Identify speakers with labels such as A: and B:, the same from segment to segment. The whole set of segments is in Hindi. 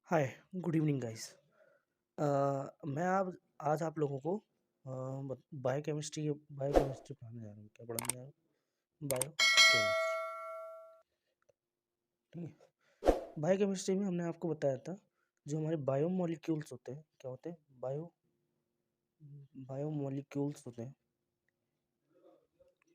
A: हाय, गुड इवनिंग गाइस। मैं आप आज आप लोगों को बायोकेमिस्ट्री बायोकेमिस्ट्री पढ़ाने जा रहा हूँ। क्या पढ़ाने जा रहा हूँ? बायोकेमिस्ट्री। ठीक है। बायोकेमिस्ट्री में हमने आपको बताया था जो हमारे बायोमोलिक्यूल्स होते हैं। क्या होते हैं? बायोमोलिक्यूल्स होते हैं।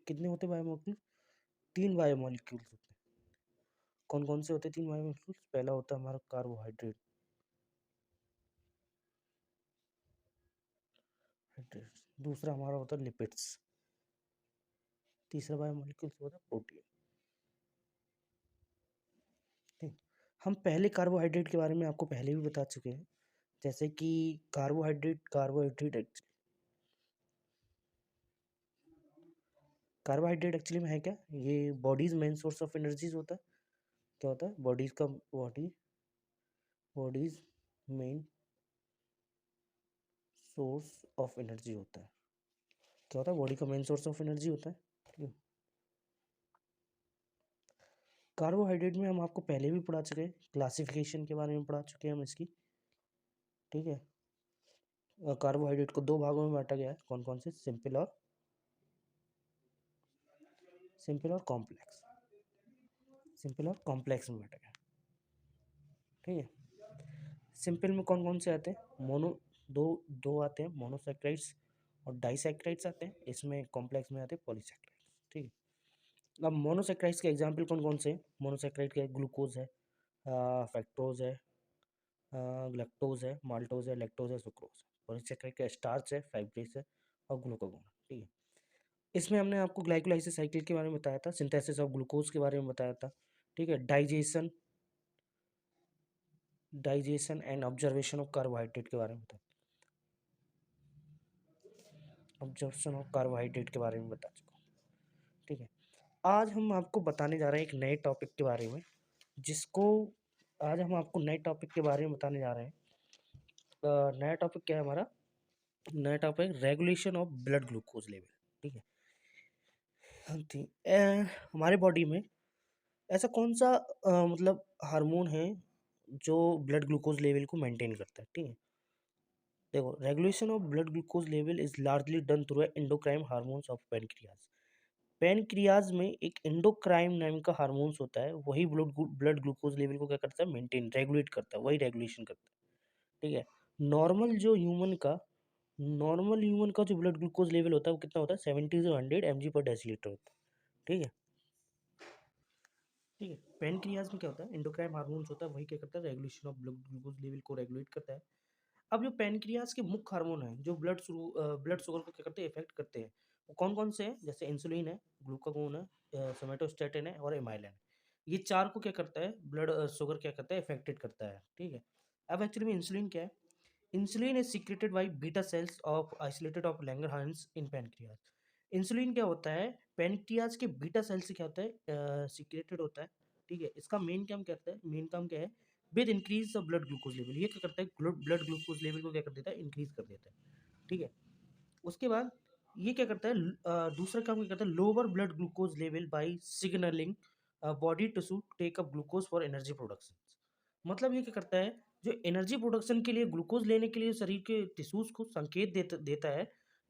A: कितने होते हैं बायोमोलिक्यूल? 3 बायोमोलिक्यूल्स होते हैं। कौन कौन से होते हैं 3 बायोमोलिक्यूल्स? पहला होता है हमारा कार्बोहाइड्रेट, दूसरा हमारा होता है लिपिड्स, तीसरा बायोमोलिक्यूल्स होता है प्रोटीन। ठीक। हम पहले कार्बोहाइड्रेट के बारे में आपको पहले भी बता चुके हैं, जैसे कि कार्बोहाइड्रेट एक्चुअली में है क्या? ये bodies main source of energies होता है। क्या होता है? Bodies main source of energy होता है। क्या होता है? बॉडी का मेन सोर्स ऑफ एनर्जी होता है। ठीक है। कार्बोहाइड्रेट में हम आपको पहले भी पढ़ा चुके हैं, क्लासिफिकेशन के बारे में पढ़ा चुके हैं हम इसकी। ठीक है। कार्बोहाइड्रेट को 2 भागों में बांटा गया है। कौन कौन से? सिंपल और कॉम्प्लेक्स में बांटा गया। ठीक है। सिंपल में कौन कौन से आते हैं? दो दो आते हैं, मोनोसैक्राइड्स और डाइसैक्राइड्स आते हैं। इसमें कॉम्प्लेक्स में आते हैं पॉलीसैक्राइड्स। ठीक है। अब मोनोसैक्राइड्स के एग्जाम्पल कौन कौन से हैं? मोनोसैक्राइड के ग्लूकोज है, फ्रक्टोज है, लैक्टोज है, माल्टोज है, लैक्टोज है, सुक्रोज है। पॉलीसैक्राइड का स्टार्च है, फाइब्रेस है और ग्लूकागोन। ठीक है। इसमें हमने आपको ग्लाइकोलाइसिस साइकिल के बारे में बताया था, सिंथेसिस ऑफ ग्लूकोज के बारे में बताया था। ठीक है। Digestion and observation of carbohydrate के बारे में बताया। ऑब्जर्वेशन ऑफ कार्बोहाइड्रेट के बारे में बता चुका हूँ। ठीक है। आज हम आपको बताने जा रहे हैं एक नए टॉपिक के बारे में, जिसको आज हम आपको नए टॉपिक के बारे में बताने जा रहे हैं। नया टॉपिक क्या है हमारा? नया topic regulation of blood glucose level. ठीक है। हाँ, ठीक। हमारे बॉडी में ऐसा कौन सा मतलब हार्मोन है जो ब्लड ग्लूकोज लेवल को मेंटेन करता है? ठीक है। देखो, regulation of blood glucose level is largely done through endocrine hormones of pancreas. Pancreas में एक एंडोक्राइन नाम का हार्मोन्स होता है, वही ब्लड ग्लूकोज लेवल को क्या करता है? मेंटेन, रेगुलेट करता है, वही रेगुलेशन करता है। ठीक है। नॉर्मल जो ह्यूमन का नॉर्मल ह्यूमन का जो ब्लड ग्लूकोज लेवल होता है वो कितना होता है? 70 से 100 mg पर डेसीलीटर होता है। ठीक है। ठीक है। पेनक्रियाज में क्या होता है? एंडोक्राइन हार्मोन्स होता है, वही क्या करता है? Regulation of blood glucose level को रेगुलेट करता है। अब जो पेनक्रियाज के मुख्य हार्मोन है जो ब्लड शुगर को क्या करते हैं? इफेक्ट करते हैं, वो कौन कौन से हैं? जैसे इंसुलिन है, ग्लूकागोन है, सोमेटोस्टेटिन है और एमाइलिन है। ये चार को क्या करता है? ब्लड शुगर क्या करता है? इफेक्टेड करता है। ठीक है। अब एक्चुअली में इंसुलिन क्या है? Insulin is secreted by beta cells of isolated of Langerhans in pancreas. Insulin क्या होता है? पैनक्रियाज के बीटा सेल से क्या होता है? सीक्रेटेड होता है। ठीक है। इसका मेन काम क्या है? With increase the blood glucose level, ये क्या करता है? ब्लड ग्लूकोज लेवल को क्या कर देता है? इंक्रीज कर देता है। ठीक है। उसके बाद ये क्या करता है? दूसरा काम क्या करता है? Lower blood glucose level by signalling body tissue take up glucose for energy production. मतलब ये क्या करता है? जो एनर्जी प्रोडक्शन के लिए ग्लूकोज लेने के लिए शरीर के टिश्यूज को संकेत देता है।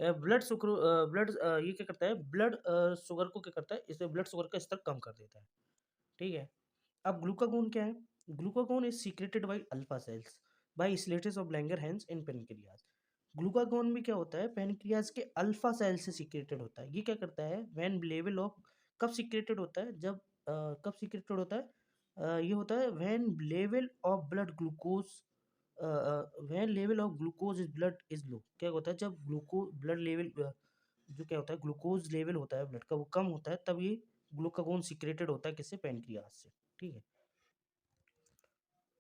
A: ये क्या करता है? ब्लड शुगर को क्या करता है? इसे ब्लड शुगर का स्तर कम कर देता है। ठीक है। अब ग्लूकागोन क्या है? Glucagon is secreted by alpha cells by islets of Langerhans in pancreas. Glucagon भी क्या होता है? पेनक्रियाज के अल्फा सेल से सीक्रेटेड होता है। ये क्या करता है? व्हेन लेवल ऑफ, कब सीक्रेटेड होता है? कब सीक्रेटेड होता है? ये होता है when level of blood glucose when level of glucose is blood is low. क्या होता है? जब ग्लूकोज ब्लड लेवल जो क्या होता है? ग्लूकोज लेवल होता है ब्लड का, वो कम होता है, तब ये ग्लूकागोन सीक्रेटेड होता है किससे? पेनक्रियाज से। ठीक है।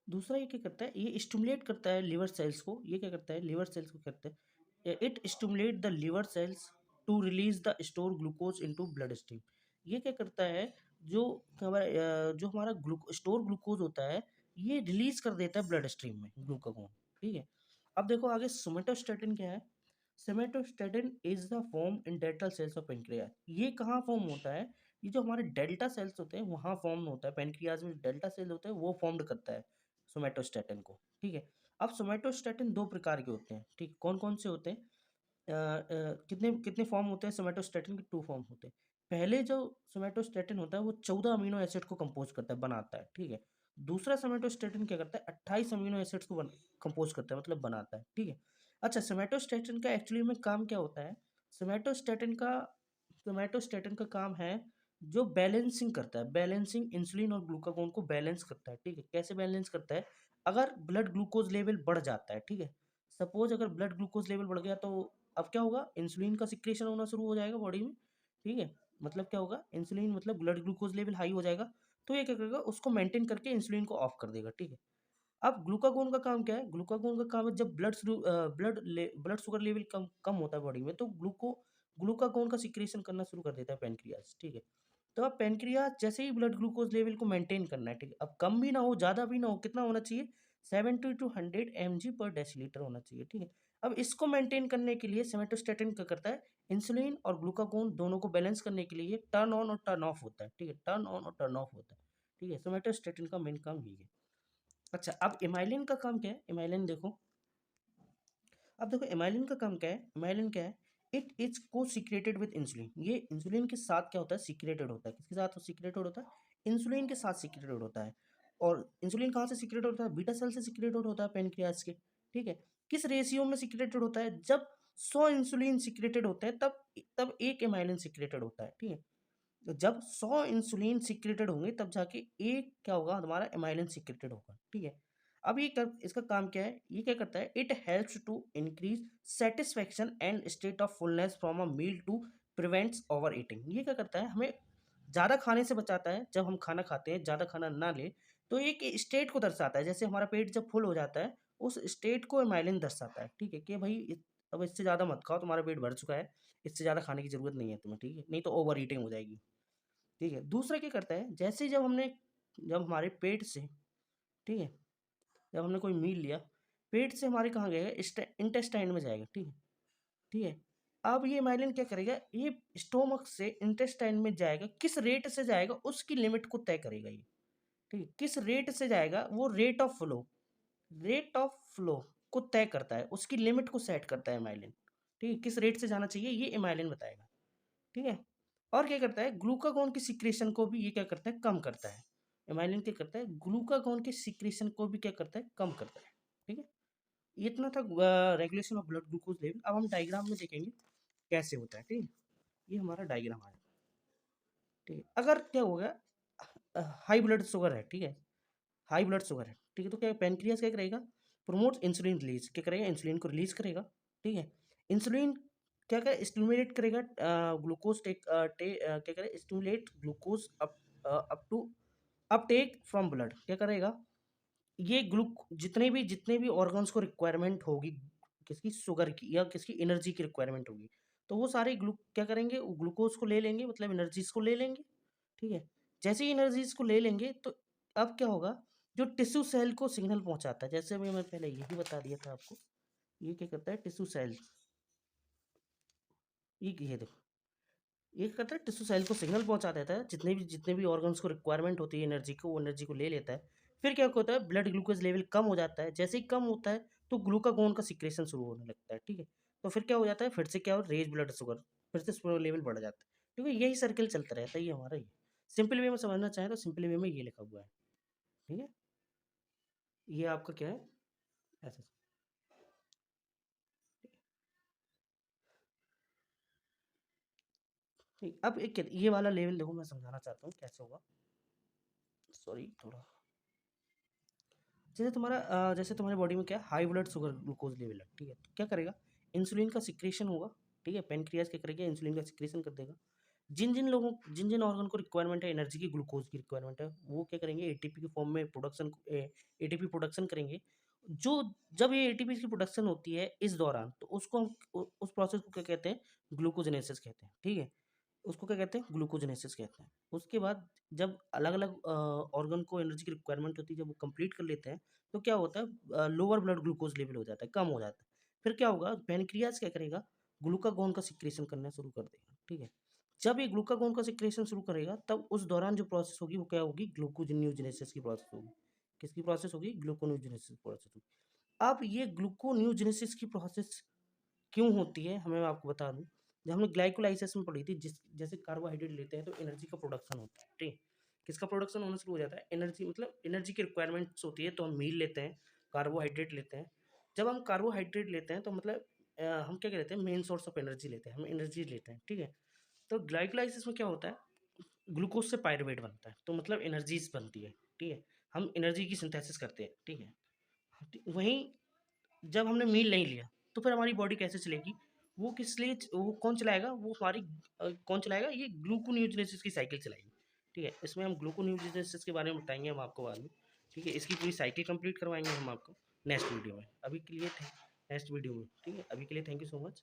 A: दूसरा ये क्या करता है? ये स्टिमुलेट करता है लिवर सेल्स को। ये क्या करता है? लिवर सेल्स को करता है, it stimulate the liver cells to release the store glucose into blood stream. ये क्या करता है? जो जो हमारा स्टोर ग्लूकोज होता है, ये रिलीज कर देता है ब्लड स्ट्रीम में ग्लूकागोन। ठीक है। अब देखो आगे सोमेटोस्टेटिन क्या है? Somatostatin is the form in delta sales of pancreas. ये कहाँ फॉर्म होता है? ये जो हमारे डेल्टा सेल्स होते हैं वहाँ फॉर्म होता है। पेनक्रियाज में डेल्टा सेल होते हैं वो फॉर्म्ड करता है सोमैटोस्टैटिन को, ठीक है। अब सोमैटोस्टैटिन 2 प्रकार के होते हैं, ठीक, कौन-कौन से होते हैं? कितने कितने फॉर्म होते हैं सोमैटोस्टैटिन के? 2 फॉर्म होते हैं। पहले जो सोमैटोस्टैटिन होता है वो 14 अमीनो एसिड को कंपोज़ करता है, बनाता है, ठीक है। दूसरा सोमैटोस्टैटिन क्या करता है? 28 अमीनो एसिड्स को कंपोज़ करता है, मतलब बनाता है, ठीक है। अच्छा, सोमैटोस्टैटिन का एक्चुअली में काम क्या होता है? सोमैटोस्टैटिन का सोमैटोस्टैटिन का काम है जो बैलेंसिंग करता है, बैलेंसिंग इंसुलिन और ग्लूकागोन को बैलेंस करता है, ठीक है। कैसे बैलेंस करता है? अगर ब्लड ग्लूकोज़ लेवल बढ़ जाता है, ठीक है। सपोज़ अगर ब्लड ग्लूकोज़ लेवल बढ़ गया तो अब क्या होगा? इंसुलिन का सिक्रेशन होना शुरू हो जाएगा बॉडी में, ठीक है। मतलब क्या होगा? इंसुलिन मतलब ब्लड ग्लूकोज़ लेवल हाई हो जाएगा, तो ये क्या करेगा? उसको मेंटेन करके इंसुलिन को ऑफ कर देगा, ठीक है। अब ग्लूकागोन का काम क्या है? ग्लूकागोन का काम है जब ब्लड शुगर लेवल कम कम होता है बॉडी में तो ग्लूकागोन का सीक्रेशन करना शुरू कर देता है पैनक्रियाज़, ठीक है। तो अब पैनक्रियाज़ जैसे ही ब्लड ग्लूकोज़ लेवल को मेंटेन करना है, ठीक है। अब कम भी ना हो, ज़्यादा भी ना हो, कितना होना चाहिए? 70 टू 100 एमजी पर डेसीलीटर होना चाहिए, ठीक है। अब इसको मेंटेन करने के लिए सोमैटोस्टैटिन क्या करता है? इंसुलिन और ग्लूकागोन दोनों को बैलेंस करने के लिए टर्न ऑन और टर्न ऑफ होता है, ठीक है। टर्न ऑन और टर्न ऑफ होता है, ठीक है। सोमैटोस्टैटिन का मेन काम यही है। अच्छा, अब इमाइलिन का काम क्या है? इमाइलिन देखो, अब देखो इमाइलिन का काम क्या है? इमाइलिन क्या है? इट इज को सीक्रेटेड विद इंसुलिन। ये इंसुलिन के साथ क्या होता है? सीक्रेटेड होता है। किसके साथ सीक्रेटेड होता है? इंसुलिन के साथ सीक्रेटेड होता है। और इंसुलिन कहाँ से सीक्रेटेड होता है? बीटा सेल से सीक्रेटेड होता है पैनक्रियाज के, ठीक है। किस रेशियो में सीक्रेटेड होता है? जब 100 इंसुलिन सीक्रेटेड होते हैं तब तब 1 इमाइलिन सीक्रेटेड होता है, ठीक है। तो जब 100 इंसुलिन सीक्रेटेड होंगे तब जाके एक क्या होगा? हमारा इमाइलिन सीक्रेटेड होगा, ठीक है। अब ये कर इसका काम क्या है? ये क्या करता है? It helps to increase satisfaction and state of fullness from a meal to prevents over eating. ये क्या करता है? हमें ज़्यादा खाने से बचाता है। जब हम खाना खाते हैं, ज़्यादा खाना ना लें, तो एक स्टेट को दर्शाता है। जैसे हमारा पेट जब फुल हो जाता है, उस स्टेट को इमाइलिन दर्शाता है, ठीक है, कि भाई अब इससे ज़्यादा मत खाओ, तुम्हारा पेट भर चुका है, इससे ज़्यादा खाने की ज़रूरत नहीं है तुम्हें, ठीक है, नहीं तो ओवर ईटिंग हो जाएगी। ठीक है। दूसरा क्या करता है? जैसे जब हमारे पेट से, ठीक है, जब हमने कोई मील लिया, पेट से हमारे कहाँ गएगा? इंटेस्टाइन में जाएगा, ठीक है, ठीक है। अब ये माइलिन क्या करेगा? ये स्टोमक से इंटेस्टाइन में जाएगा, किस रेट से जाएगा उसकी लिमिट को तय करेगा ये, ठीक है। किस रेट से जाएगा? वो रेट ऑफ फ्लो को तय करता है, उसकी लिमिट को सेट करता है माइलिन, ठीक है। किस रेट से जाना चाहिए ये इमाइलिन बताएगा, ठीक है। और क्या करता है? ग्लूकागोन की सीक्रेशन को भी ये क्या करता है? कम करता है। इमाइलिन क्या करता है? ग्लूकागोन के सीक्रेशन को भी क्या करता है? कम करता है, ठीक है। ये इतना था regulation of blood glucose level. अब हम डायग्राम में देखेंगे कैसे होता है, ठीक है। ये हमारा डायग्राम है, ठीक है। अगर क्या हो गया, हाई ब्लड शुगर है, ठीक है, हाई ब्लड शुगर है, ठीक है, तो क्या पैनक्रियास क्या करेगा? प्रमोट इंसुलिन रिलीज, क्या करेगा? इंसुलिन को रिलीज करेगा, ठीक है। इंसुलिन क्या करेगा? स्टिमुलेट करेगा ग्लूकोज क्या करेगा? Stimulate glucose up to uptake from blood. क्या करेगा? ये जितने भी ऑर्गन्स को रिक्वायरमेंट होगी, किसकी? शुगर की या किसकी? एनर्जी की रिक्वायरमेंट होगी, तो वो सारे क्या करेंगे? ग्लूकोज को ले लेंगे, मतलब एनर्जीज को ले लेंगे, ठीक है। जैसे ही एनर्जीज को ले लेंगे तो अब क्या होगा? जो टिश्यू सेल को सिग्नल पहुंचाता है, जैसे अभी मैं पहले यही बता दिया था आपको, ये क्या करता है? टिश्यू सेल, ये देखो, ये क्या करता है? टिश्यू सेल को सिग्नल पहुंचा देता है, जितने भी ऑर्गन्स को रिक्वायरमेंट होती है एनर्जी को, वो एनर्जी को ले लेता है। फिर क्या होता है? ब्लड ग्लूकोज लेवल कम हो जाता है। जैसे ही कम होता है तो ग्लूकागोन का सिक्रेशन शुरू होने लगता है, ठीक है। तो फिर क्या हो जाता है? फिर से क्या हो? रेज ब्लड शुगर, फिर से शुगर लेवल बढ़ जाता है, क्योंकि यही सर्कल चलता रहता है, ये हमारा ये सिंपल वे में समझना चाहें तो सिंपल वे में ये लिखा हुआ है, ठीक है। ये आपका क्या है? ऐसा, ठीक। अब एक ये वाला लेवल देखो, मैं समझाना चाहता हूँ कैसे होगा। सॉरी, थोड़ा, जैसे तुम्हारे बॉडी में क्या है? High blood sugar glucose level है, ठीक है, तो क्या करेगा? इंसुलिन का सिक्रेशन होगा, ठीक है। पेनक्रियाज क्या करेगा? इंसुलिन का सिक्रेशन कर देगा। जिन जिन ऑर्गन को रिक्वायरमेंट है एनर्जी की, ग्लूकोज की रिक्वायरमेंट है, वो क्या करेंगे? एटीपी के फॉर्म में एटीपी प्रोडक्शन करेंगे। जो जब ये एटीपी की प्रोडक्शन होती है इस दौरान, तो उसको हम उस प्रोसेस को क्या कहते हैं? ग्लूकोजनेसिस कहते हैं, ठीक है। उसको क्या कहते हैं? ग्लूकोजनेसिस कहते हैं। उसके बाद जब अलग अलग ऑर्गन को एनर्जी की रिक्वायरमेंट होती है, जब वो कंप्लीट कर लेते हैं, तो क्या होता है? लोअर ब्लड ग्लूकोज लेवल हो जाता है, कम हो जाता है। फिर क्या होगा? पैनक्रियाज क्या करेगा? ग्लूकागोन का सिक्रेशन करना शुरू कर देगा, ठीक है। जब ये ग्लूकागोन का सिक्रेशन शुरू करेगा तब उस दौरान जो प्रोसेस होगी वो क्या होगी? ग्लूकोजन्यूजनेसिस की प्रोसेस होगी। किसकी प्रोसेस होगी? ग्लूकोनियोजेनेसिस प्रोसेस होगी। अब ये ग्लूकोनियोजेनेसिस की प्रोसेस क्यों होती है, हमें मैं आपको बता दूँ। जब हमने ग्लाइकोलाइसिस में पढ़ी थी, जैसे कार्बोहाइड्रेट लेते हैं तो एनर्जी का प्रोडक्शन होता है, ठीक है? किसका प्रोडक्शन होना शुरू हो जाता है? एनर्जी, मतलब एनर्जी की रिक्वायरमेंट्स होती है, तो हम मील लेते हैं, कार्बोहाइड्रेट लेते हैं। जब हम कार्बोहाइड्रेट लेते हैं तो मतलब हम क्या लेते हैं? मेन सोर्स ऑफ एनर्जी लेते हैं, हम एनर्जी लेते हैं, ठीक है? तो ग्लाइकोलाइसिस में क्या होता है? ग्लूकोज से पायरुवेट बनता है, तो मतलब एनर्जीज बनती है, ठीक है? हम एनर्जी की सिंथेसिस करते हैं, ठीक है? वहीं जब हमने मील नहीं लिया, तो फिर हमारी बॉडी कैसे चलेगी? वो किस लिए वो कौन चलाएगा? वो हमारी कौन चलाएगा? ये ग्लूकोनियोजेनेसिस की साइकिल चलाएगी, ठीक है? इसमें हम ग्लूकोनियोजेनेसिस के बारे में बताएँगे हम आपको बाद में, ठीक है? इसकी पूरी साइकिल कंप्लीट करवाएँगे हम आपको नेक्स्ट वीडियो में। अभी के लिए थे नेक्स्ट वीडियो में, ठीक है? अभी के लिए थैंक यू सो मच।